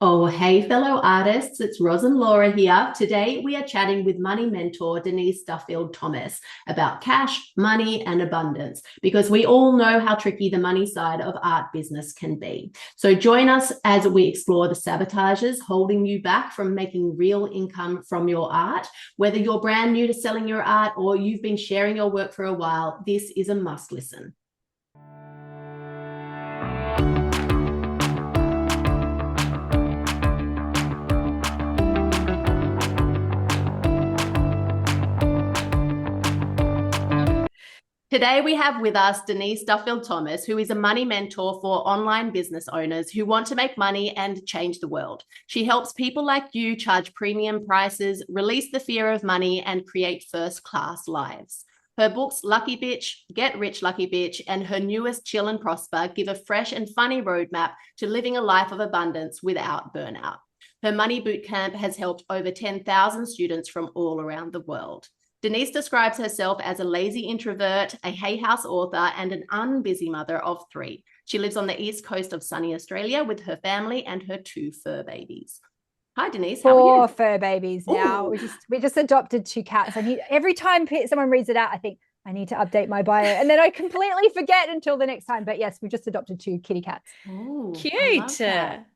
Oh, hey, fellow artists, it's Roz and Laura here. Today we are chatting with money mentor Denise Duffield-Thomas about cash, money, and abundance because we all know how tricky the money side of art business can be. So join us as we explore the sabotages holding you back from making real income from your art. Whether you're brand new to selling your art or you've been sharing your work for a while, this is a must listen. Today, we have with us Denise Duffield-Thomas, who is a money mentor for online business owners who want to make money and change the world. She helps people like you charge premium prices, release the fear of money, and create first-class lives. Her books, Lucky Bitch, Get Rich Lucky Bitch, and her newest, Chill and Prosper, give a fresh and funny roadmap to living a life of abundance without burnout. Her Money Bootcamp has helped over 10,000 students from all around the world. Denise describes herself as a lazy introvert, a Hay House author, and an unbusy mother of three. She lives on the east coast of sunny Australia with her family and her two fur babies. Hi, Denise. How are you? 4 fur babies now. Ooh. We just adopted 2 cats. Every time someone reads it out, I think I need to update my bio, and then I completely forget until the next time. But yes, we just adopted 2 kitty cats. Ooh, I love Cute. that.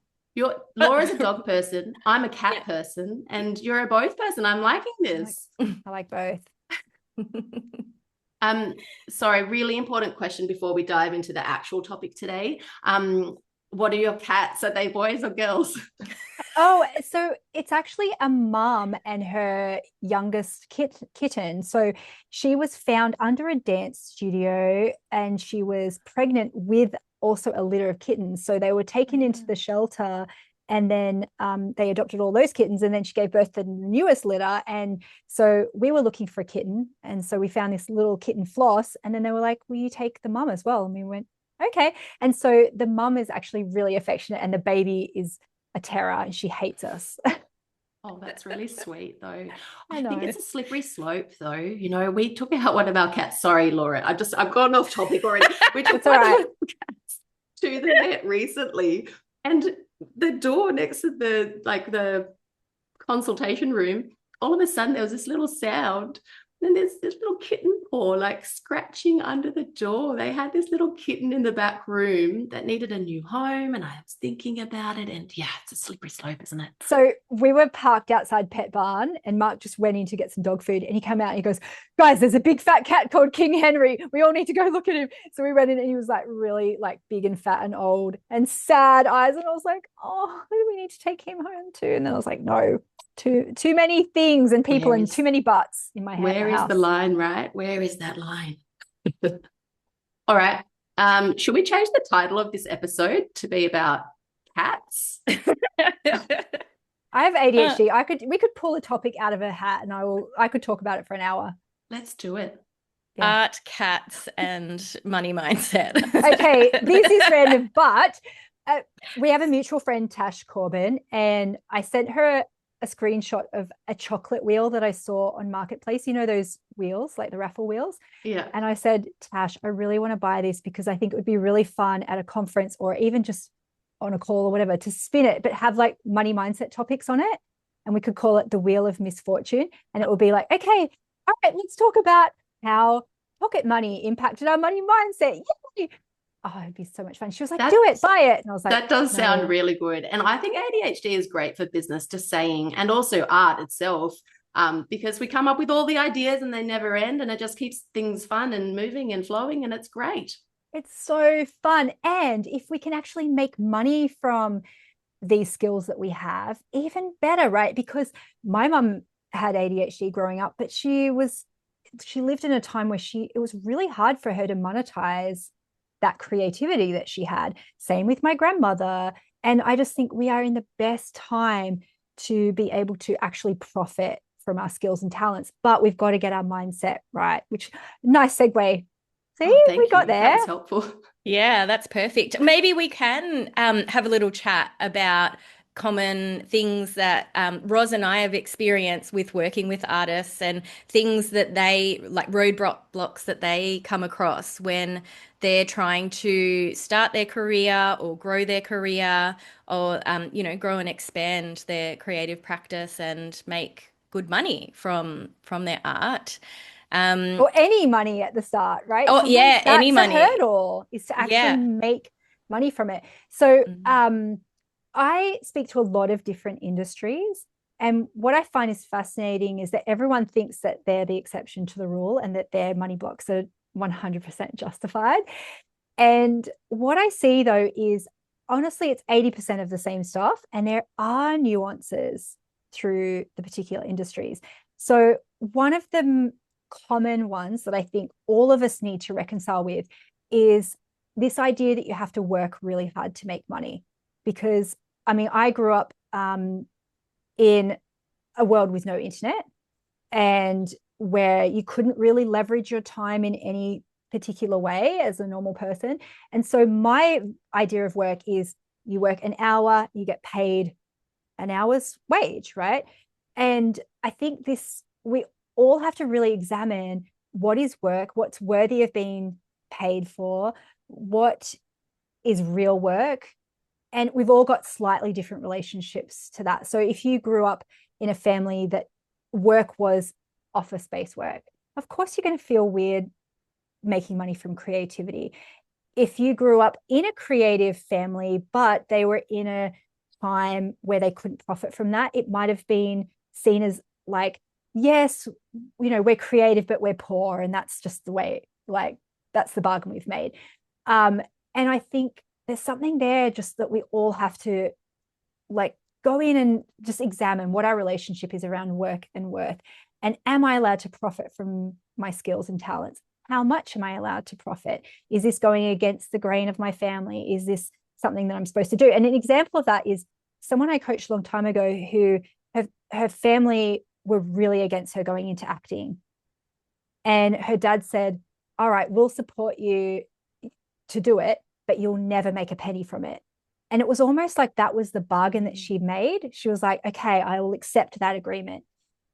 Laura's a dog person. I'm a cat person, and you're a both person. I'm liking this. I like both. Sorry, really important question before we dive into the actual topic today. What are your cats? Are they boys or girls? Oh, so it's actually a mum and her youngest kitten. So she was found under a dance studio, and she was pregnant with also a litter of kittens. So they were taken into the shelter, and then they adopted all those kittens, and then she gave birth to the newest litter. And so we were looking for a kitten, and so we found this little kitten Floss, and then they were like, will you take the mum as well? And we went, okay. And so the mum is actually really affectionate, and the baby is a terror, and she hates us. Oh, that's really sweet, though. I think know. it's a slippery slope, though. You know, we took out one of our cats. Sorry, Laura. I've gone off topic already. We took It's all one right. of our cats to the vet recently, and the door next to the consultation room, all of a sudden there was this little sound. And there's this little kitten paw like scratching under the door. They had this little kitten in the back room that needed a new home. And I was thinking about it. And yeah, it's a slippery slope, isn't it? So we were parked outside Pet Barn, and Mark just went in to get some dog food, and he came out and he goes, guys, there's a big fat cat called King Henry. We all need to go look at him. So we went in, and he was like really like big and fat and old and sad eyes. And I was like, oh, maybe we need to take him home too. And then I was like, no, too many things and people and too many butts in my house. Where is the line, right? Where is that line? All right. Should we change the title of this episode to be about cats? I have ADHD. We could pull a topic out of a hat, and I could talk about it for an hour. Let's do it. Yeah. Art, cats, and money mindset. Okay, this is random, but we have a mutual friend, Tash Corbin, and I sent her a screenshot of a chocolate wheel that I saw on Marketplace. You know those wheels, like the raffle wheels? Yeah. And I said, Tash, I really want to buy this because I think it would be really fun at a conference or even just on a call or whatever to spin it, but have like money mindset topics on it. And we could call it the Wheel of Misfortune. And it would be like, okay, all right, let's talk about how pocket money impacted our money mindset. Yay! Oh, it'd be so much fun. She was like, do it, buy it. And I was like, that does sound really good. And I think ADHD is great for business, just saying, and also art itself, because we come up with all the ideas and they never end, and it just keeps things fun and moving and flowing, and it's great. It's so fun. And if we can actually make money from these skills that we have, even better, right? Because my mum had ADHD growing up, but she lived in a time where it was really hard for her to monetize that creativity that she had. Same with my grandmother. And I just think we are in the best time to be able to actually profit from our skills and talents, but we've got to get our mindset right, which nice segue. See, we got there. That was helpful. Yeah, that's perfect. Maybe we can have a little chat about common things that Roz and I have experienced with working with artists, and things that they, like roadblocks that they come across when they're trying to start their career or grow their career, or grow and expand their creative practice and make good money from their art. Or any money at the start, right? Oh, Sometimes yeah, any that's a money. hurdle, is to actually Yeah. make money from it. So Mm. I speak to a lot of different industries, and what I find is fascinating is that everyone thinks that they're the exception to the rule and that their money blocks are 100% justified. And what I see though is, honestly, it's 80% of the same stuff, and there are nuances through the particular industries. So one of the common ones that I think all of us need to reconcile with is this idea that you have to work really hard to make money. Because I mean, I grew up in a world with no internet, and where you couldn't really leverage your time in any particular way as a normal person. And so my idea of work is, you work an hour, you get paid an hour's wage, right? And I think we all have to really examine what is work, what's worthy of being paid for, what is real work. And we've all got slightly different relationships to that. So if you grew up in a family that work was office-based work, of course you're going to feel weird making money from creativity. If you grew up in a creative family, but they were in a time where they couldn't profit from that, it might have been seen as like, yes, we're creative, but we're poor. And that's just the way, like, that's the bargain we've made. And I think there's something there just that we all have to like go in and just examine what our relationship is around work and worth. And am I allowed to profit from my skills and talents? How much am I allowed to profit? Is this going against the grain of my family? Is this something that I'm supposed to do? And an example of that is someone I coached a long time ago who her family were really against her going into acting. And her dad said, all right, we'll support you to do it, but you'll never make a penny from it. And it was almost like that was the bargain that she made. She was like, okay, I will accept that agreement.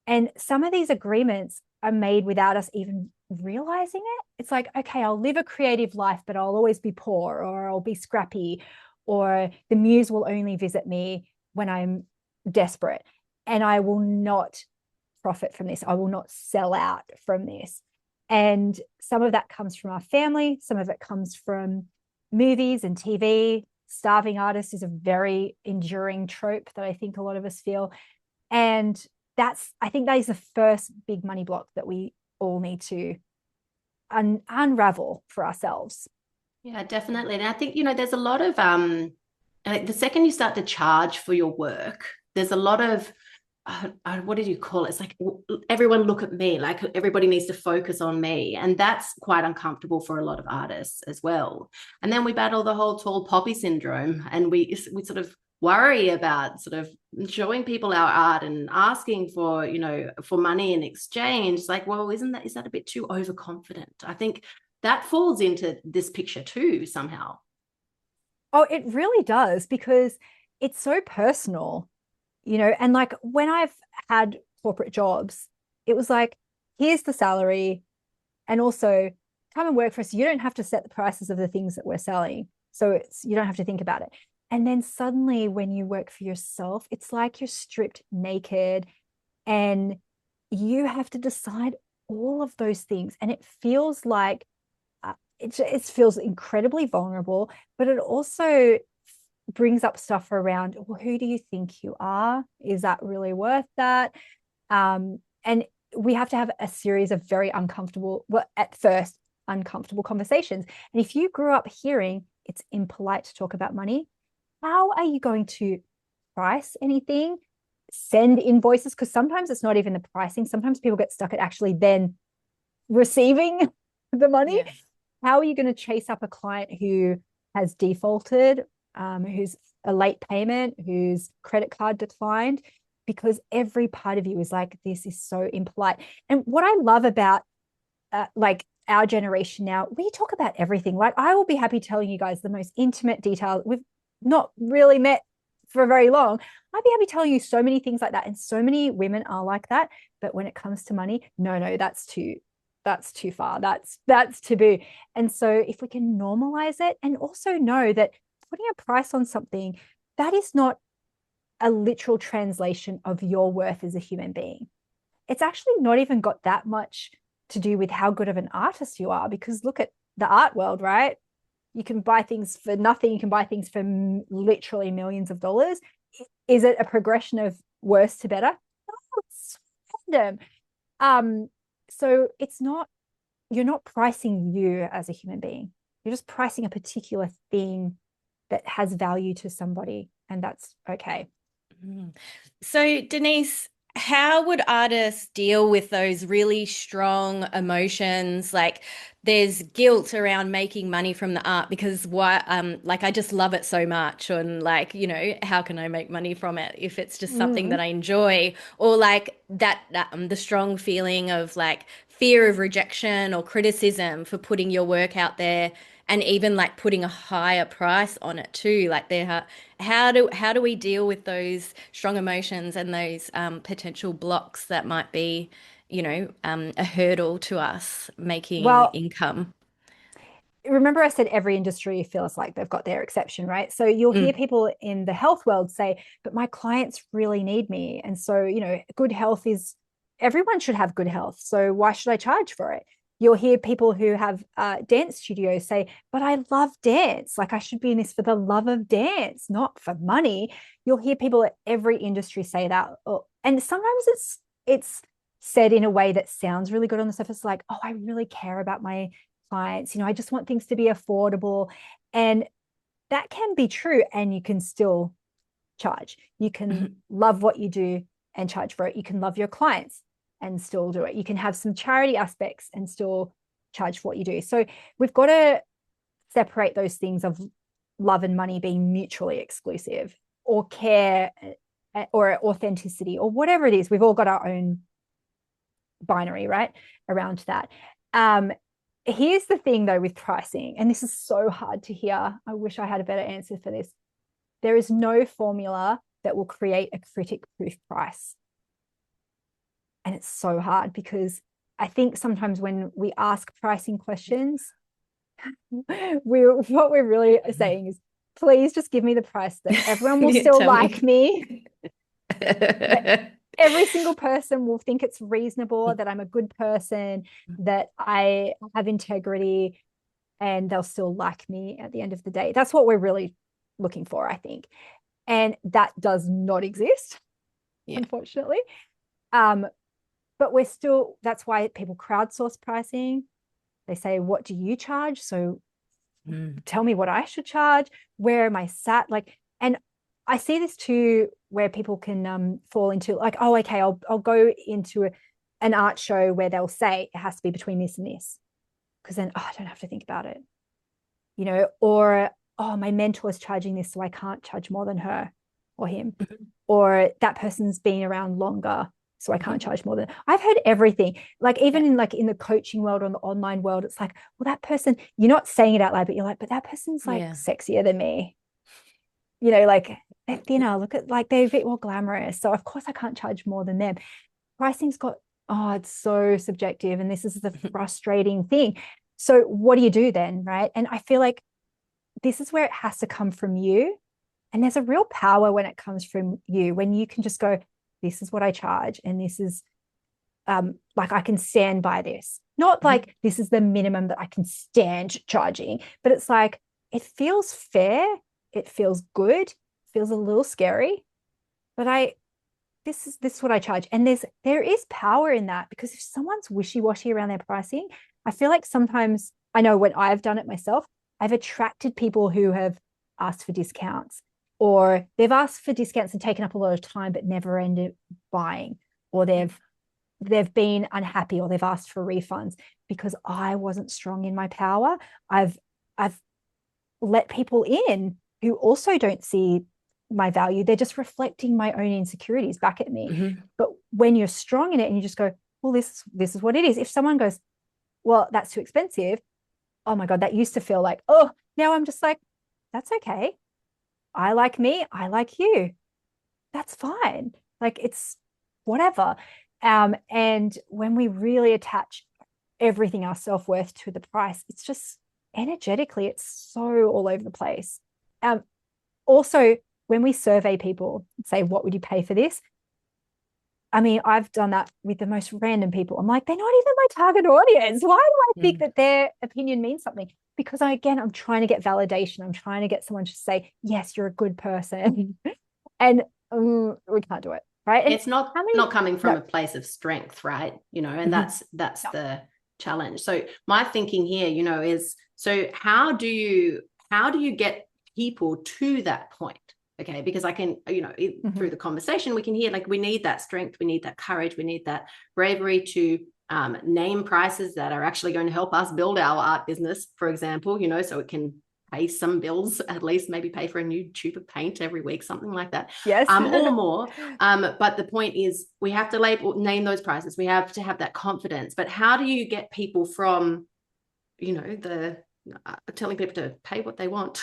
And some of these agreements are made without us even realizing it. It's like, okay, I'll live a creative life, but I'll always be poor, or I'll be scrappy, or the muse will only visit me when I'm desperate, and I will not profit from this. I will not sell out from this. And some of that comes from our family. Some of it comes from movies and TV. Starving artist is a very enduring trope that I think a lot of us feel. And I think that is the first big money block that we all need to unravel for ourselves. Yeah, definitely. And I think, there's a lot of the second you start to charge for your work, there's a lot of what did you call it? It's like, everyone look at me, like everybody needs to focus on me. And that's quite uncomfortable for a lot of artists as well. And then we battle the whole tall poppy syndrome, and we sort of worry about sort of showing people our art and asking for, for money in exchange. It's like, well, is that a bit too overconfident? I think that falls into this picture too, somehow. Oh, it really does, because it's so personal. And like when I've had corporate jobs, it was like, here's the salary, and also come and work for us. You don't have to set the prices of the things that we're selling. So you don't have to think about it. And then suddenly when you work for yourself, it's like you're stripped naked and you have to decide all of those things. And it feels like it feels incredibly vulnerable, but it also brings up stuff around, well, who do you think you are? Is that really worth that? And we have to have a series of very uncomfortable, well, at first, uncomfortable conversations. And if you grew up hearing it's impolite to talk about money, how are you going to price anything, send invoices? Because sometimes it's not even the pricing. Sometimes people get stuck at actually then receiving the money. Yeah. How are you going to chase up a client who has defaulted, who's a late payment, whose credit card declined? Because every part of you is like, this is so impolite. And what I love about like our generation now, we talk about everything. Like, I will be happy telling you guys the most intimate detail. We've not really met for very long, I'd be telling you so many things like that. And so many women are like that. But when it comes to money, no, that's too far. That's taboo. And so if we can normalize it, and also know that putting a price on something, that is not a literal translation of your worth as a human being. It's actually not even got that much to do with how good of an artist you are, because look at the art world, right? You can buy things for nothing. You can buy things for literally millions of dollars. Is it a progression of worse to better? No, it's random. So it's not, you're not pricing you as a human being. You're just pricing a particular thing that has value to somebody, and that's okay. So, Denise, how would artists deal with those really strong emotions? Like, there's guilt around making money from the art because like I just love it so much, and like, how can I make money from it if it's just something that I enjoy? Or like that the strong feeling of like fear of rejection or criticism for putting your work out there, and even like putting a higher price on it too. Like how do we deal with those strong emotions and those potential blocks that might be, a hurdle to us making income? Remember I said every industry feels like they've got their exception, right? So you'll hear people in the health world say, but my clients really need me. And so, good health is, everyone should have good health. So why should I charge for it? You'll hear people who have dance studios say, but I love dance. Like I should be in this for the love of dance, not for money. You'll hear people at every industry say that. And sometimes it's said in a way that sounds really good on the surface, like, oh, I really care about my clients. I just want things to be affordable. And that can be true. And you can still charge. You can love what you do and charge for it. You can love your clients and still do it. You can have some charity aspects and still charge for what you do. So we've got to separate those things of love and money being mutually exclusive, or care or authenticity or whatever it is. We've all got our own binary, right, around that. Here's the thing though with pricing, and this is so hard to hear. I wish I had a better answer for this. There is no formula that will create a critic-proof price. And it's so hard because I think sometimes when we ask pricing questions, what we're really saying is, please just give me the price that everyone will still like me. Every single person will think it's reasonable, that I'm a good person, that I have integrity, and they'll still like me at the end of the day. That's what we're really looking for, I think. And that does not exist, unfortunately. But we're still, that's why people crowdsource pricing. They say, what do you charge? So tell me what I should charge. Where am I sat? Like, and I see this too, where people can fall into like, oh, okay, I'll go into an art show where they'll say it has to be between this and this, because then I don't have to think about it, or oh, my mentor is charging this, so I can't charge more than her or him, or that person's been around longer, so I can't charge more than. I've heard everything. Like even in the coaching world or in the online world, it's like, well, that person, you're not saying it out loud, but you're like, but that person's like sexier than me. Like they're thinner, look at, like, they're a bit more glamorous. So of course I can't charge more than them. Pricing's got, it's so subjective. And this is the frustrating thing. So what do you do then, right? And I feel like this is where it has to come from you. And there's a real power when it comes from you, when you can just go, this is what I charge. And this is like, I can stand by this. Not like this is the minimum that I can stand charging, but it's like, it feels fair. It feels good, feels a little scary, but this is what I charge. And there is power in that, because if someone's wishy-washy around their pricing, I feel like sometimes, I know when I've done it myself, I've attracted people who have asked for discounts, or they've asked for discounts and taken up a lot of time but never ended buying, or they've been unhappy, or they've asked for refunds because I wasn't strong in my power. I've let people in who also don't see my value. They're just reflecting my own insecurities back at me. But when you're strong in it and you just go, well, this is what it is. If someone goes, well, that's too expensive, oh my God, that used to feel like, oh, now I'm just like, that's okay. I like me, I like you. That's fine. Like it's whatever. And when we really attach everything, our self-worth, to the price, it's just energetically, it's so all over the place. Also, when we survey people, say, what would you pay for this? I mean, I've done that with the most random people. I'm like, they're not even my target audience. Why do I think that their opinion means something? Because I'm trying to get validation. I'm trying to get someone to say, yes, you're a good person. And we can't do it, right? And it's not coming from a place of strength, right? And that's the challenge. So my thinking here, is, so how do you get people to that point? Okay, because I can, through the conversation, we can hear, like, we need that strength, we need that courage, we need that bravery to name prices that are actually going to help us build our art business, for example, so it can pay some bills, at least maybe pay for a new tube of paint every week, something like that. Yes. Or more. But the point is, we have to name those prices. We have to have that confidence. But how do you get people from, telling people to pay what they want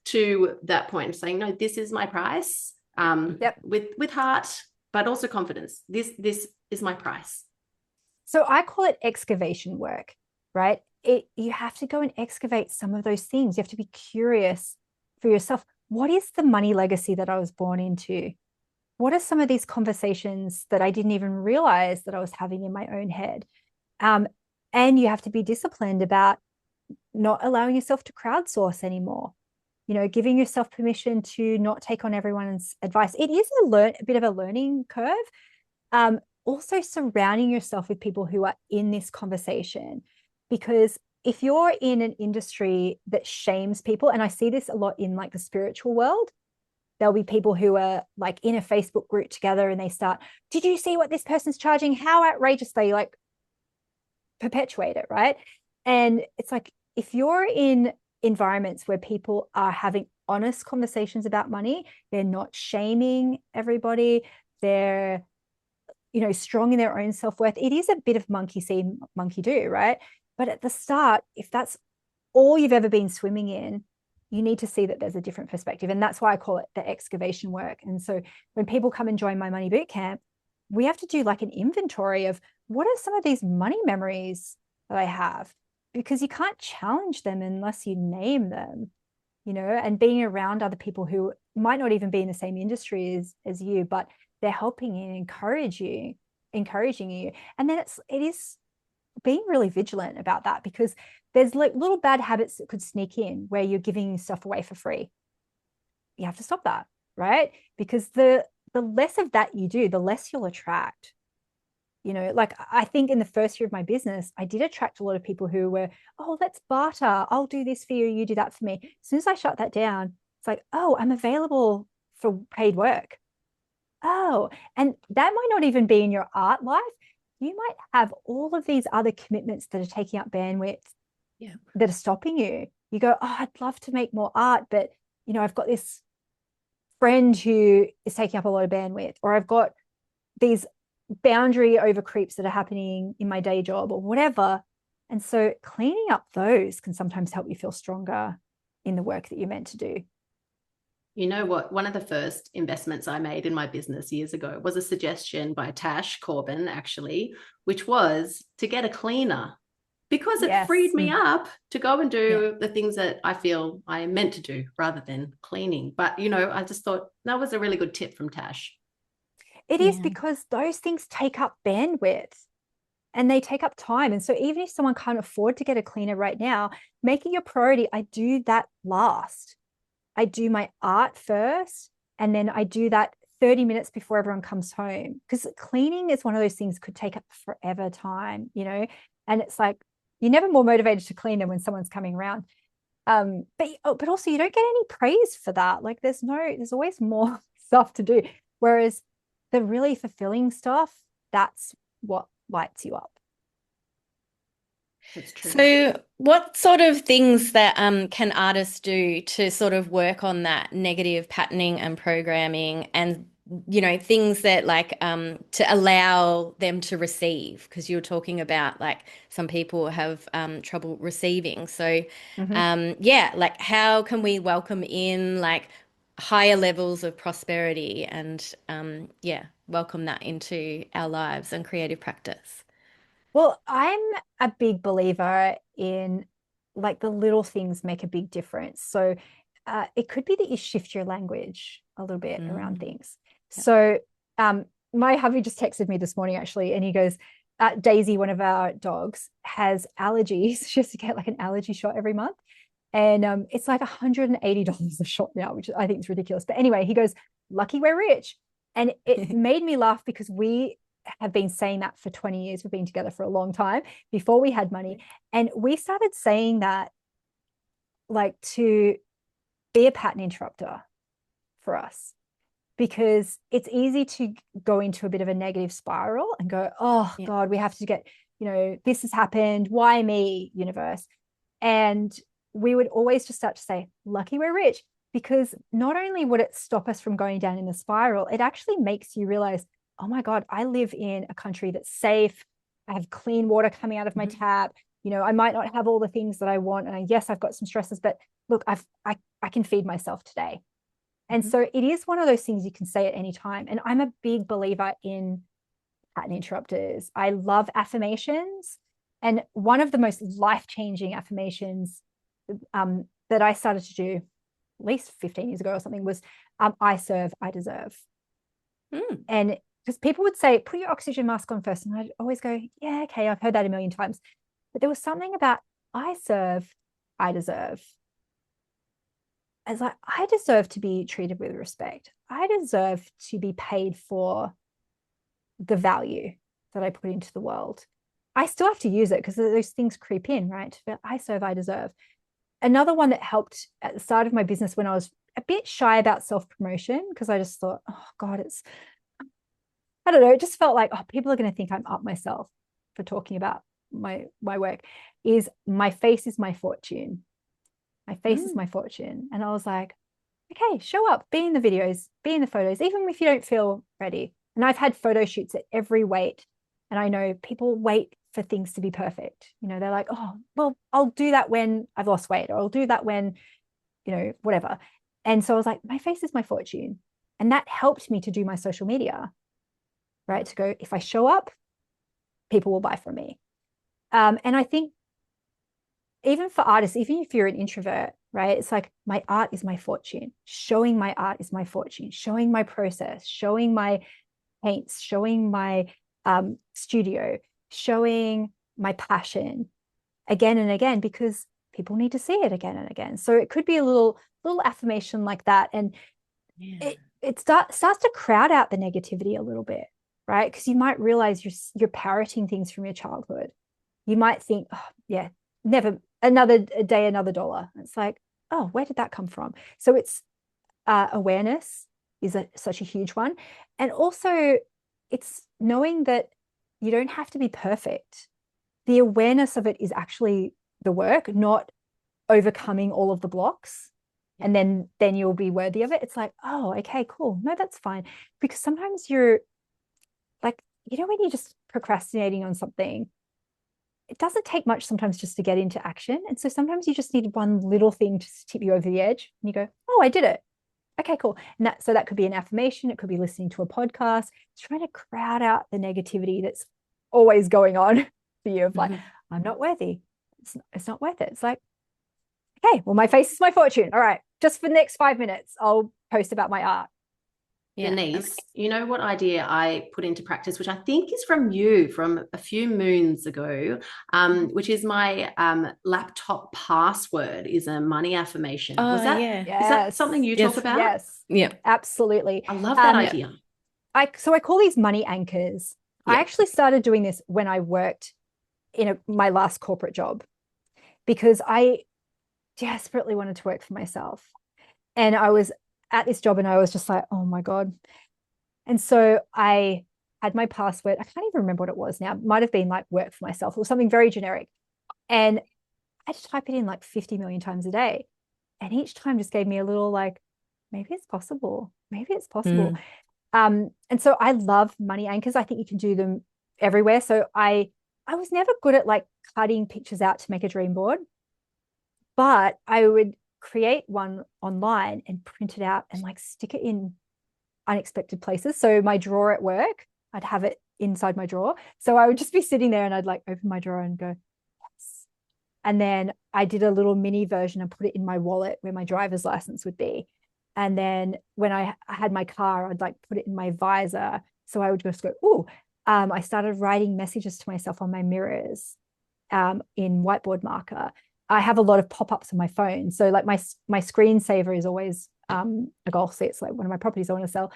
to that point of saying, no, this is my price, with heart, but also confidence. This is my price. So I call it excavation work, right? You have to go and excavate some of those things. You have to be curious for yourself. What is the money legacy that I was born into? What are some of these conversations that I didn't even realize that I was having in my own head? And you have to be disciplined about not allowing yourself to crowdsource anymore. Giving yourself permission to not take on everyone's advice. It is a bit of a learning curve. Also surrounding yourself with people who are in this conversation, because if you're in an industry that shames people, and I see this a lot in like the spiritual world, there'll be people who are like in a Facebook group together and they start, did you see what this person's charging? How outrageous. They like perpetuate it, right? And it's like, if you're in environments where people are having honest conversations about money, they're not shaming everybody, they're strong in their own self-worth. It is a bit of monkey see, monkey do, right? But at the start, if that's all you've ever been swimming in, you need to see that there's a different perspective. And that's why I call it the excavation work. And so when people come and join my money bootcamp, we have to do like an inventory of what are some of these money memories that I have, because you can't challenge them unless you name them, and being around other people who might not even be in the same industry as you, but they're helping you and encouraging you. And then it is being really vigilant about that, because there's like little bad habits that could sneak in where you're giving stuff away for free. You have to stop that, right? Because the less of that you do, the less you'll attract. Like I think in the first year of my business, I did attract a lot of people who were, oh, let's barter. I'll do this for you. You do that for me. As soon as I shut that down, it's like, oh, I'm available for paid work. Oh, and that might not even be in your art life. You might have all of these other commitments that are taking up bandwidth, that are stopping you. You go, oh, I'd love to make more art, but I've got this friend who is taking up a lot of bandwidth, or I've got these boundary over creeps that are happening in my day job or whatever. And so cleaning up those can sometimes help you feel stronger in the work that you're meant to do. You know what? One of the first investments I made in my business years ago was a suggestion by Tash Corbin, actually, which was to get a cleaner, because it freed me up to go and do the things that I feel I am meant to do rather than cleaning. But, I just thought that was a really good tip from Tash. It is, because those things take up bandwidth and they take up time. And so even if someone can't afford to get a cleaner right now, making your priority, I do that last. I do my art first, and then I do that 30 minutes before everyone comes home, because cleaning is one of those things could take up forever time, and it's like, you're never more motivated to clean than when someone's coming around. But also you don't get any praise for that. Like there's always more stuff to do. Whereas the really fulfilling stuff, that's what lights you up. That's true. So what sort of things that can artists do to sort of work on that negative patterning and programming, and things that like to allow them to receive? Because you were talking about like some people have trouble receiving. So like how can we welcome in like higher levels of prosperity and welcome that into our lives and creative practice. Well, I'm a big believer in like the little things make a big difference. So it could be that you shift your language a little bit around things. Yep. So my hubby just texted me this morning actually, and he goes, Daisy, one of our dogs, has allergies. She has to get like an allergy shot every month. And it's like $180 a shot now, which I think is ridiculous. But anyway, he goes, lucky we're rich. And it made me laugh because we have been saying that for 20 years. We've been together for a long time before we had money. And we started saying that like to be a pattern interrupter for us, because it's easy to go into a bit of a negative spiral and go, oh God, we have to get, this has happened. Why me, universe? And we would always just start to say, lucky we're rich, because not only would it stop us from going down in the spiral, it actually makes you realize, oh my God, I live in a country that's safe. I have clean water coming out of my tap. I might not have all the things that I want. And yes, I've got some stresses, but look, I can feed myself today. And so it is one of those things you can say at any time. And I'm a big believer in pattern interrupters. I love affirmations. And one of the most life-changing affirmations that I started to do at least 15 years ago or something was I serve, I deserve. And because people would say, put your oxygen mask on first. And I'd always go, yeah, okay, I've heard that a million times. But there was something about I serve, I deserve. As like, I deserve to be treated with respect. I deserve to be paid for the value that I put into the world. I still have to use it because those things creep in, right? But I serve, I deserve. Another one that helped at the start of my business when I was a bit shy about self-promotion, because I just thought, oh God, I don't know, it just felt like, oh, people are going to think I'm up myself for talking about my work, is my face is my fortune. My face is my fortune. And I was like, okay, show up, be in the videos, be in the photos, even if you don't feel ready. And I've had photo shoots at every weight. And I know people wait for things to be perfect. They're like, oh, well, I'll do that when I've lost weight, or I'll do that when, whatever. And so I was like, my face is my fortune. And that helped me to do my social media, right? To go, if I show up, people will buy from me. And I think even for artists, even if you're an introvert, right? It's like, my art is my fortune. Showing my art is my fortune. Showing my process, showing my paints, showing my studio, showing my passion again and again, because people need to see it again and again. So it could be a little affirmation like that. And it starts to crowd out the negativity a little bit, right? Because you might realize you're parroting things from your childhood. You might think, oh, yeah, never, another day, another dollar. It's like, oh, where did that come from? So it's awareness is such a huge one. And also it's knowing that you don't have to be perfect. The awareness of it is actually the work, not overcoming all of the blocks. And then you'll be worthy of it. It's like, oh, okay, cool. No, that's fine. Because sometimes you're like, when you're just procrastinating on something, it doesn't take much sometimes just to get into action. And so sometimes you just need one little thing to tip you over the edge. And you go, oh, I did it. Okay, cool. And so that could be an affirmation. It could be listening to a podcast. It's trying to crowd out the negativity that's always going on for you of like, I'm not worthy. It's not worth it. It's like, okay, well, my face is my fortune. All right, just for the next 5 minutes, I'll post about my art. Yeah. Denise, you know what idea I put into practice, which I think is from you from a few moons ago, which is my laptop password is a money affirmation. Oh, Was that, yes. Is that something you talk about? Yes. Yeah. Absolutely. I love that idea. So I call these money anchors. I actually started doing this when I worked in my last corporate job, because I desperately wanted to work for myself. And I was at this job and I was just like, oh my God. And so I had my password. I can't even remember what it was now. It might have been like work for myself or something very generic. And I had to type it in like 50 million times a day. And each time just gave me a little like, maybe it's possible. Maybe it's possible. And so I love money anchors. I think you can do them everywhere. So I was never good at like cutting pictures out to make a dream board, but I would create one online and print it out and like stick it in unexpected places. So my drawer at work, I'd have it inside my drawer. So I would just be sitting there and I'd like open my drawer and go, yes. And then I did a little mini version and put it in my wallet where my driver's license would be. And then when I had my car, I'd like put it in my visor. So I would just go, oh, I started writing messages to myself on my mirrors in whiteboard marker. I have a lot of pop-ups on my phone. So like my screensaver is always a goal. See, it's like one of my properties I want to sell.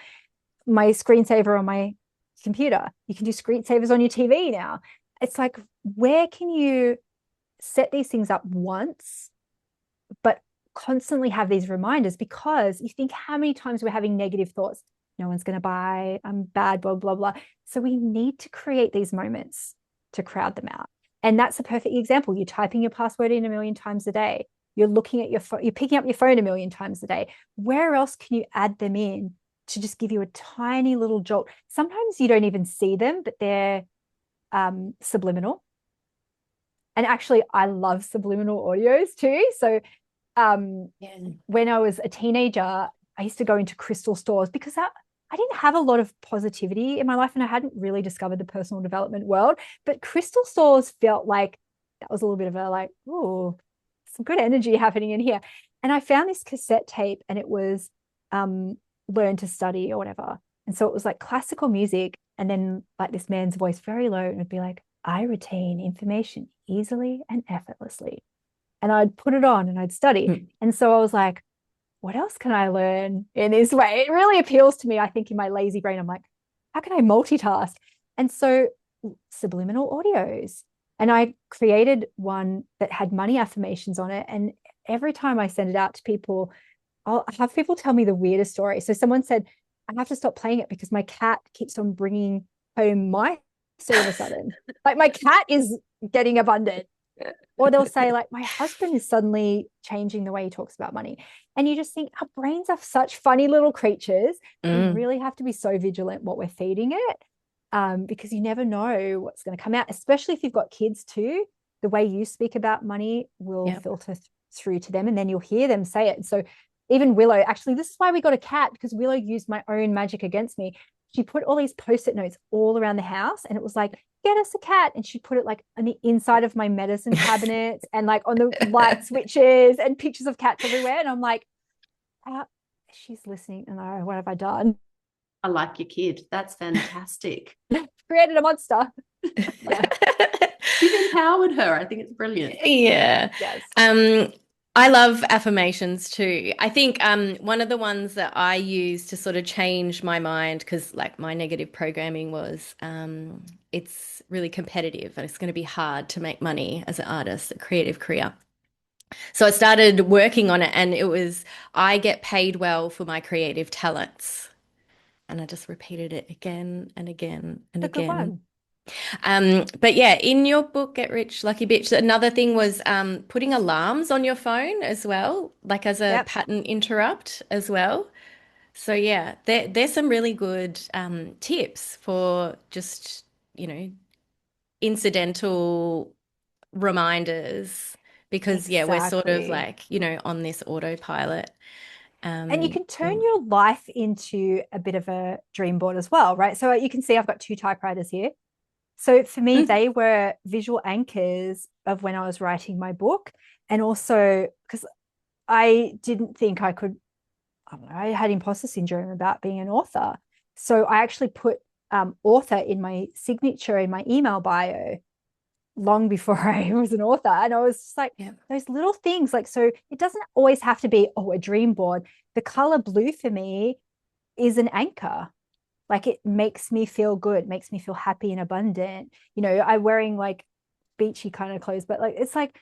My screensaver on my computer. You can do screensavers on your TV now. It's like, where can you set these things up once, but constantly have these reminders? Because you think how many times we're having negative thoughts. No one's going to buy, I'm bad, blah, blah, blah. So we need to create these moments to crowd them out. And that's a perfect example. You're typing your password in 1,000,000 times a day. You're looking at your phone, you're picking up your phone 1,000,000 times a day. Where else can you add them in to just give you a tiny little jolt? Sometimes you don't even see them, but they're subliminal. And actually, I love subliminal audios too. So when I was a teenager, I used to go into crystal stores because I didn't have a lot of positivity in my life and I hadn't really discovered the personal development world. But crystal stores felt like that was a little bit of a like, oh, some good energy happening in here. And I found this cassette tape and it was Learn to Study or whatever. And so it was like classical music. And then like this man's voice very low and it'd be like, I retain information easily and effortlessly. And I'd put it on and I'd study. And so I was like, what else can I learn in this way? It really appeals to me. I think in my lazy brain, I'm like, how can I multitask? And so subliminal audios. And I created one that had money affirmations on it. And every time I send it out to people, I'll have people tell me the weirdest story. So someone said, I have to stop playing it because my cat keeps on bringing home mice all of a sudden. Like my cat is getting abundant. Or they'll say like, my husband is suddenly changing the way he talks about money. And you just think our brains are such funny little creatures. We really have to be so vigilant what we're feeding it because you never know what's going to come out, especially if you've got kids too. The way you speak about money will filter through to them and then you'll hear them say it. So even Willow, actually, this is why we got a cat, because Willow used my own magic against me. She put all these Post-it notes all around the house and it was like, get us a cat. And she put it like on the inside of my medicine cabinets and like on the light switches and pictures of cats everywhere. And I'm like, she's listening. And what have I done? I like your kid. That's fantastic. Created a monster. You've empowered her. I think it's brilliant. Yeah. Yes. I love affirmations too. I think one of the ones that I use to sort of change my mind, because like my negative programming was it's really competitive and it's going to be hard to make money as an artist, a creative career. So I started working on it and it was, I get paid well for my creative talents. And I just repeated it again and again and That's a good again. one. But yeah, in your book, Get Rich, Lucky Bitch, another thing was putting alarms on your phone as well, like as a pattern interrupt as well. So yeah, there's some really good tips for just, incidental reminders because we're sort of like, on this autopilot. And you can turn your life into a bit of a dream board as well, right? So you can see I've got 2 typewriters here. So for me, they were visual anchors of when I was writing my book. And also because I didn't think I could, I don't know, I had imposter syndrome about being an author. So I actually put author in my signature in my email bio long before I was an author. And I was just like, those little things, like, so it doesn't always have to be, a dream board. The color blue for me is an anchor. Like it makes me feel good, makes me feel happy and abundant. I'm wearing like beachy kind of clothes, but like, it's like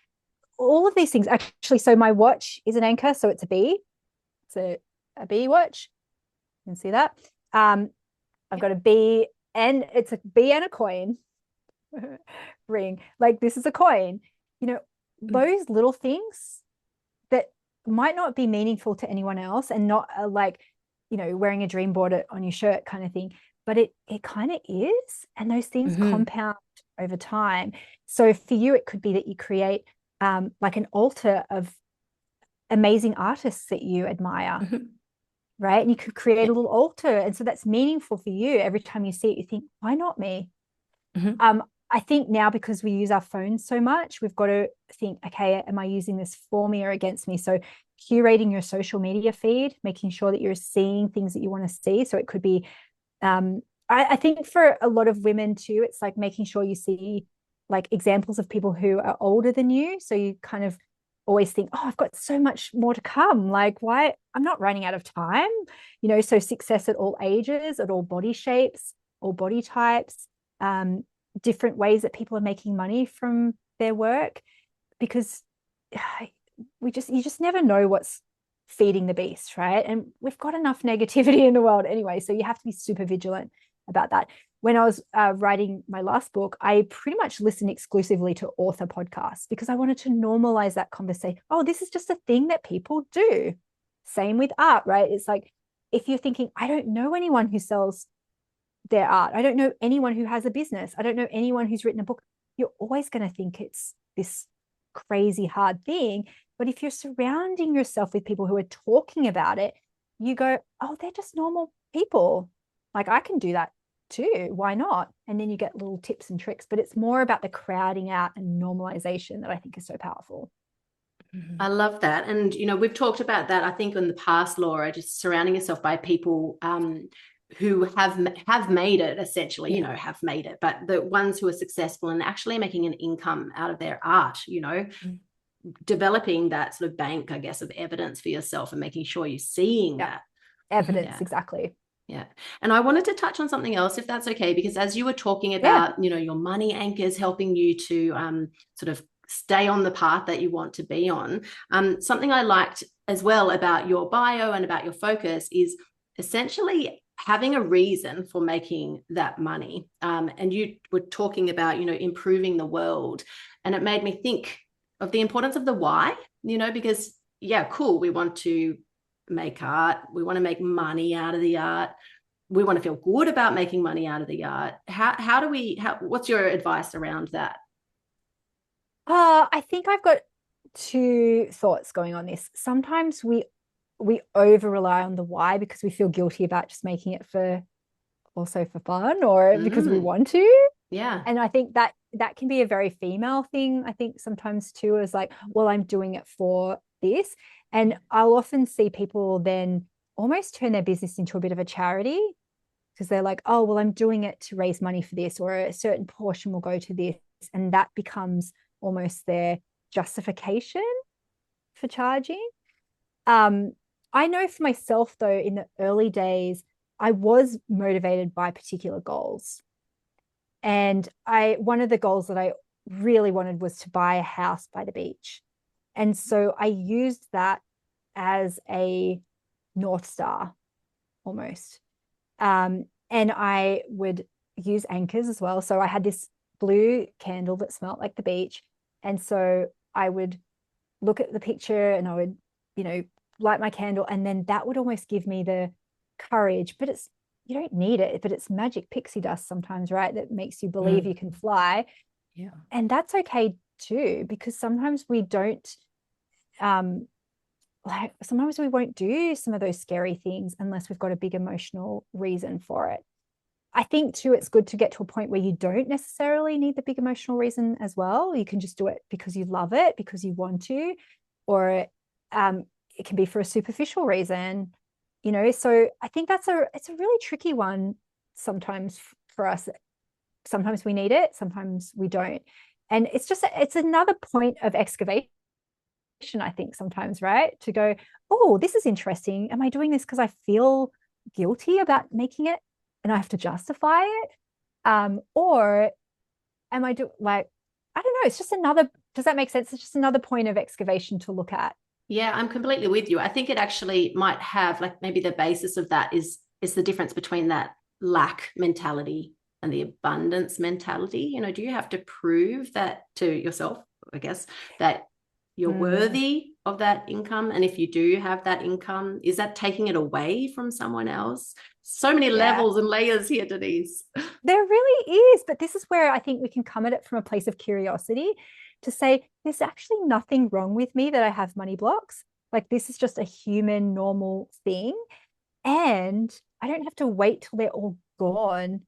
all of these things actually. So my watch is an anchor. So it's a bee. It's a bee watch. You can see that. I've got a bee and it's a bee and a coin ring. Like this is a coin, those little things that might not be meaningful to anyone else and not like, wearing a dream board on your shirt kind of thing, but it kind of is. And those things compound over time. So for you, it could be that you create like an altar of amazing artists that you admire, Mm-hmm. right? And you could create a little altar. And so that's meaningful for you. Every time you see it, you think, why not me? Mm-hmm. I think now, because we use our phones so much, we've got to think, okay, am I using this for me or against me? So curating your social media feed, making sure that you're seeing things that you want to see. So it could be, I think for a lot of women too, it's like making sure you see like examples of people who are older than you. So you kind of always think, oh, I've got so much more to come. Like, why? I'm not running out of time, so success at all ages, at all body shapes, all body types, different ways that people are making money from their work, because you just never know what's feeding the beast, right? And we've got enough negativity in the world anyway, so you have to be super vigilant about that. When I was writing my last book, I pretty much listened exclusively to author podcasts because I wanted to normalize that conversation. Oh, this is just a thing that people do. Same with art, right? It's like, if you're thinking, I don't know anyone who sells their art, I don't know anyone who has a business, I don't know anyone who's written a book, you're always going to think it's this crazy hard thing. But if you're surrounding yourself with people who are talking about it, you go, oh, they're just normal people. Like, I can do that too. Why not? And then you get little tips and tricks. But it's more about the crowding out and normalization that I think is so powerful. I love that. And, we've talked about that, I think, in the past, Laura, just surrounding yourself by people who have made it, essentially, have made it, but the ones who are successful and actually making an income out of their art, developing that sort of bank, I guess, of evidence for yourself and making sure you're seeing that. Evidence, exactly. Yeah. And I wanted to touch on something else, if that's okay, because as you were talking about, your money anchors helping you to sort of stay on the path that you want to be on. Something I liked as well about your bio and about your focus is essentially having a reason for making that money. And you were talking about, improving the world. And it made me think of the importance of the why, because, cool, we want to make art, we want to make money out of the art, we want to feel good about making money out of the art. What's your advice around that? I think I've got two thoughts going on this. Sometimes we over rely on the why because we feel guilty about just making it for fun or because we want to. Yeah. And I think that can be a very female thing. I think sometimes too is like, well, I'm doing it for this. And I'll often see people then almost turn their business into a bit of a charity because they're like, oh, well, I'm doing it to raise money for this, or a certain portion will go to this. And that becomes almost their justification for charging. I know for myself, though, in the early days, I was motivated by particular goals. And one of the goals that I really wanted was to buy a house by the beach. And so I used that as a North Star almost. And I would use anchors as well. So I had this blue candle that smelled like the beach. And so I would look at the picture and I would, light my candle. And then that would almost give me the courage, but you don't need it, but it's magic pixie dust sometimes, right? That makes you believe you can fly. Yeah. And that's okay too, because sometimes we don't, sometimes we won't do some of those scary things unless we've got a big emotional reason for it. I think too, it's good to get to a point where you don't necessarily need the big emotional reason as well. You can just do it because you love it, because you want to, or it can be for a superficial reason, So I think it's a really tricky one sometimes for us. Sometimes we need it, sometimes we don't. And it's another point of excavation, I think, sometimes, right? To go, oh, this is interesting. Am I doing this because I feel guilty about making it and I have to justify it? Or am I I don't know. It's just does that make sense? It's just another point of excavation to look at. Yeah, I'm completely with you. I think it actually might have, like, maybe the basis of that is the difference between that lack mentality and the abundance mentality. Do you have to prove that to yourself, I guess, that you're worthy of that income? And if you do have that income, is that taking it away from someone else? So many levels and layers here, Denise. There really is. But this is where I think we can come at it from a place of curiosity to say, there's actually nothing wrong with me that I have money blocks. Like, this is just a human, normal thing. And I don't have to wait till they're all gone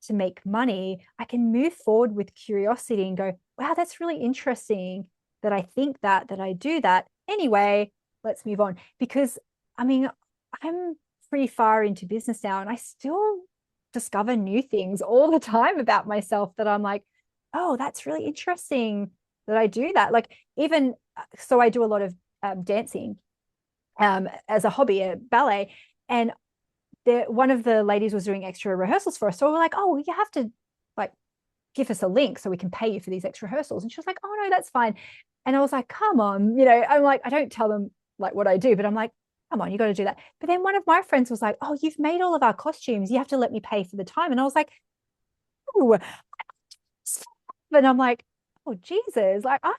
to make money. I can move forward with curiosity and go, wow, that's really interesting that I think that I do that. Anyway, let's move on. Because I mean, I'm pretty far into business now, and I still discover new things all the time about myself that I'm like, oh, that's really interesting that I do that. Like, even so, I do a lot of dancing as a hobby, a ballet, and one of the ladies was doing extra rehearsals for us. So we're like, oh, you have to like give us a link so we can pay you for these extra rehearsals. And she was like, oh no, that's fine. And I was like, come on, I'm like, I don't tell them like what I do, but I'm like, come on, you got to do that. But then one of my friends was like, oh, you've made all of our costumes. You have to let me pay for the time. And I was like, oh, and I'm like, oh, Jesus, like, I'm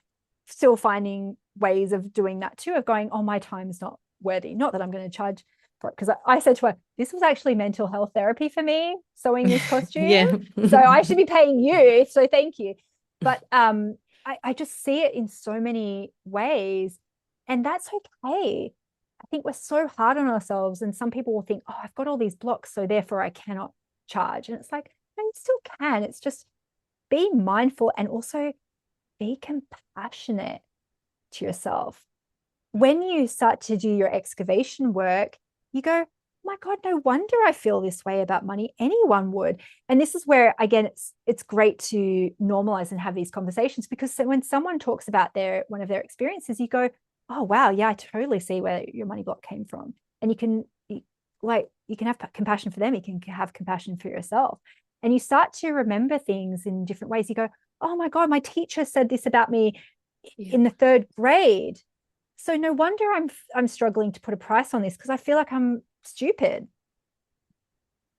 still finding ways of doing that too, of going, oh, my time is not worthy. Not that I'm going to charge for it. Because I said to her, this was actually mental health therapy for me, sewing this costume. Yeah. So I should be paying you. So thank you. But I just see it in so many ways. And that's okay. I think we're so hard on ourselves. And some people will think, oh, I've got all these blocks, so therefore I cannot charge. And it's like, no, you still can. It's just be mindful and also be compassionate to yourself. When you start to do your excavation work, you go, oh my God, no wonder I feel this way about money. Anyone would. And this is where, again, it's great to normalize and have these conversations, because when someone talks about one of their experiences, you go, oh, wow, yeah, I totally see where your money block came from. And you can have compassion for them. You can have compassion for yourself. And you start to remember things in different ways. You go, oh my God, my teacher said this about me in the 3rd grade. So no wonder I'm struggling to put a price on this, because I feel like I'm stupid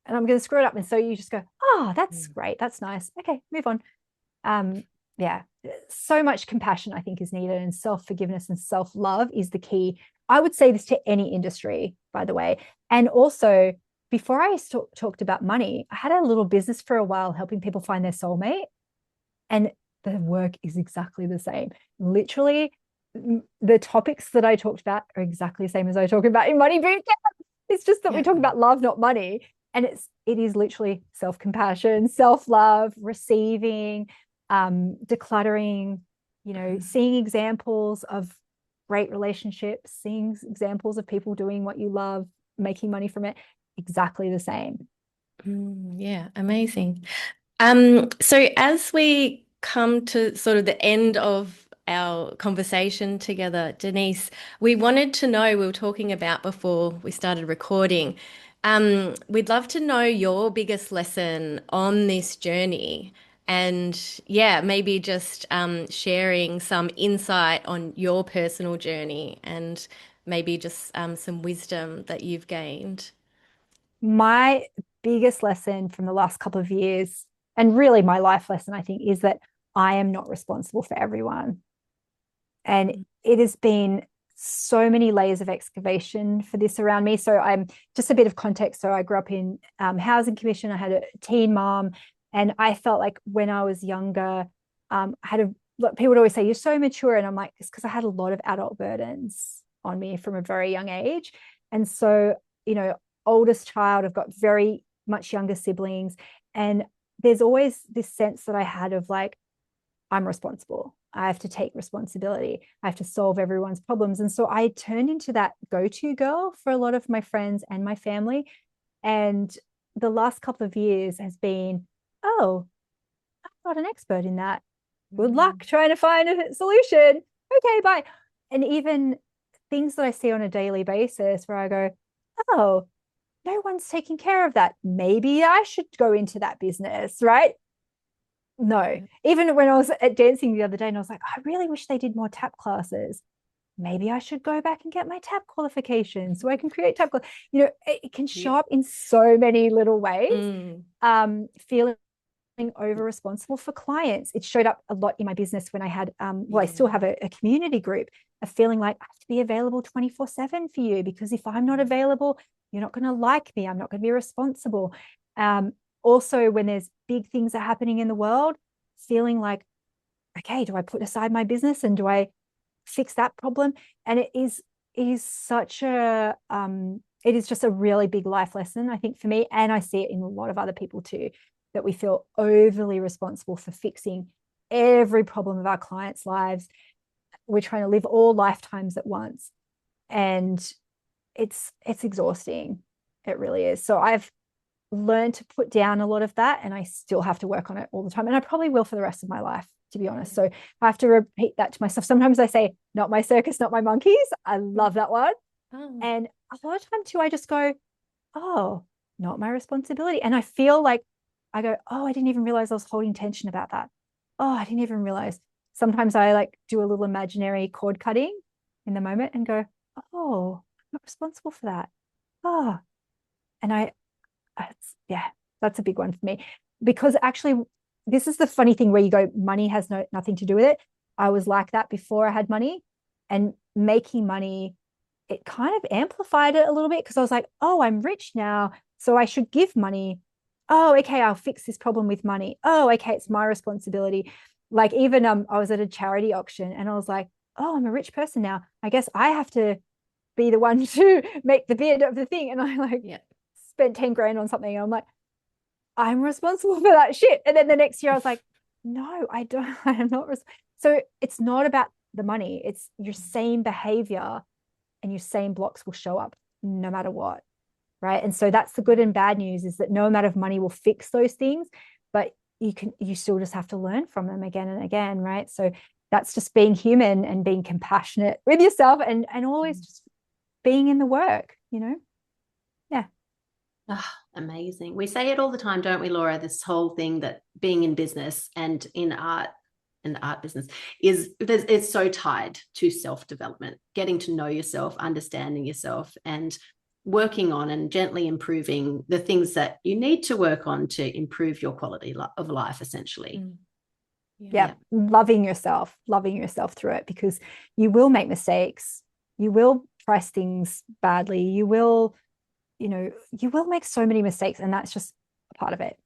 and I'm going to screw it up. And so you just go, oh, that's great. That's nice. Okay, move on. Yeah, so much compassion, I think, is needed, and self-forgiveness and self-love is the key. I would say this to any industry, by the way. And also, before I talked about money, I had a little business for a while helping people find their soulmate. And the work is exactly the same. Literally, the topics that I talked about are exactly the same as I talk about in Money Boot Camp. It's just that we talk about love, not money. And it is literally self-compassion, self-love, receiving, decluttering, seeing examples of great relationships, seeing examples of people doing what you love, making money from it. Exactly the same. Yeah, amazing. So as we come to sort of the end of our conversation together, Denise, we wanted to know, we were talking about before we started recording, we'd love to know your biggest lesson on this journey. And yeah, maybe just sharing some insight on your personal journey, and maybe just some wisdom that you've gained. My biggest lesson from the last couple of years, and really my life lesson, I think, is that I am not responsible for everyone. And it has been so many layers of excavation for this around me. So I'm just a bit of context. So I grew up in housing commission. I had a teen mom, and I felt like when I was younger, people would always say, you're so mature. And I'm like, it's because I had a lot of adult burdens on me from a very young age. And so, oldest child, I've got very much younger siblings. And there's always this sense that I had of like, I'm responsible. I have to take responsibility. I have to solve everyone's problems. And so I turned into that go-to girl for a lot of my friends and my family. And the last couple of years has been, oh, I'm not an expert in that. Good luck trying to find a solution. Okay, bye. And even things that I see on a daily basis where I go, oh, no one's taking care of that. Maybe I should go into that business, right? No. Even when I was at dancing the other day and I was like, I really wish they did more tap classes. Maybe I should go back and get my tap qualifications so I can create tap. It can show up in so many little ways. Feeling over responsible for clients. It showed up a lot in my business when I had, I still have a community group, of feeling like I have to be available 24/7 for you, because if I'm not available, you're not going to like me. I'm not going to be responsible. Also, when there's big things that are happening in the world, feeling like, okay, do I put aside my business and do I fix that problem? And it is is such a it is just a really big life lesson, I think, for me, and I see it in a lot of other people too, that we feel overly responsible for fixing every problem of our clients' lives. We're trying to live all lifetimes at once, and it's exhausting. It really is. So I've learned to put down a lot of that, and I still have to work on it all the time, and I probably will for the rest of my life, to be honest. So I have to repeat that to myself. Sometimes I say, not my circus, not my monkeys. I love that one. And a lot of time too, I just go, oh, not my responsibility. And I feel like I go, oh, I didn't even realize I was holding tension about that. Oh, I didn't even realize. Sometimes I like do a little imaginary cord cutting in the moment and go, oh, I'm not responsible for that. Oh, and yeah, that's a big one for me, because actually this is the funny thing where you go, money has nothing to do with it. I was like that before I had money, and making money, it kind of amplified it a little bit, because I was like, oh, I'm rich now, so I should give money. Oh, okay, I'll fix this problem with money. Oh, okay, it's my responsibility. Like even I was at a charity auction and I was like, oh, I'm a rich person now, I guess I have to be the one to make the bid of the thing. And I like spent 10 grand on something, and I'm like, I'm responsible for that shit. And then the next year I was like, no, I don't, I'm not. So it's not about the money. It's your same behavior and your same blocks will show up no matter what. Right. And so that's the good and bad news, is that no amount of money will fix those things, but you still just have to learn from them again and again. Right. So that's just being human and being compassionate with yourself, and always just being in the work, you know? Yeah. Oh, amazing. We say it all the time, don't we, Laura? This whole thing that being in business and in art and art business it's so tied to self-development, getting to know yourself, understanding yourself, and working on and gently improving the things that you need to work on to improve your quality of life, essentially. Yeah. Loving yourself through it, because you will make mistakes. You will price things badly. You will make so many mistakes, and that's just a part of it.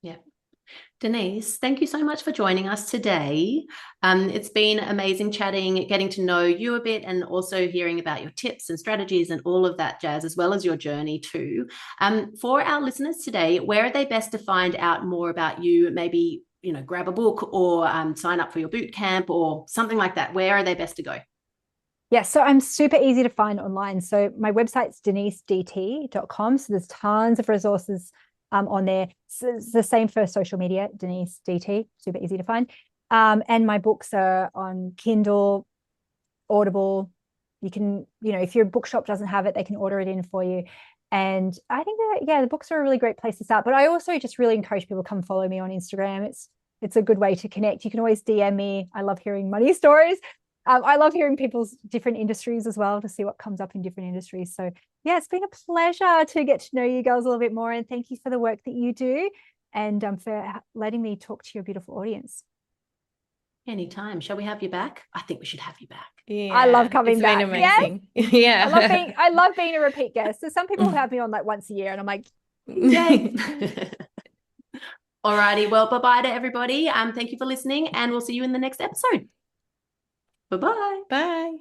Yeah. Denise, thank you so much for joining us today. It's been amazing chatting, getting to know you a bit, and also hearing about your tips and strategies and all of that jazz, as well as your journey too. For our listeners today, where are they best to find out more about you? Maybe, grab a book or sign up for your boot camp or something like that. Where are they best to go? Yeah, so I'm super easy to find online. So my website's denisedt.com. So there's tons of resources on there. So it's the same for social media, Denise DT, super easy to find. And my books are on Kindle, Audible. You can, if your bookshop doesn't have it, they can order it in for you. And I think that, the books are a really great place to start. But I also just really encourage people to come follow me on Instagram. It's a good way to connect. You can always DM me. I love hearing money stories. I love hearing people's different industries as well, to see what comes up in different industries. So yeah, it's been a pleasure to get to know you girls a little bit more. And thank you for the work that you do, and for letting me talk to your beautiful audience. Anytime. Shall we have you back? I think we should have you back. Yeah, I love coming back. It's been amazing. Yeah. I love being a repeat guest. So some people have me on like once a year, and I'm like, yay. Alrighty. Well, bye-bye to everybody. Thank you for listening, and we'll see you in the next episode. Bye-bye. Bye.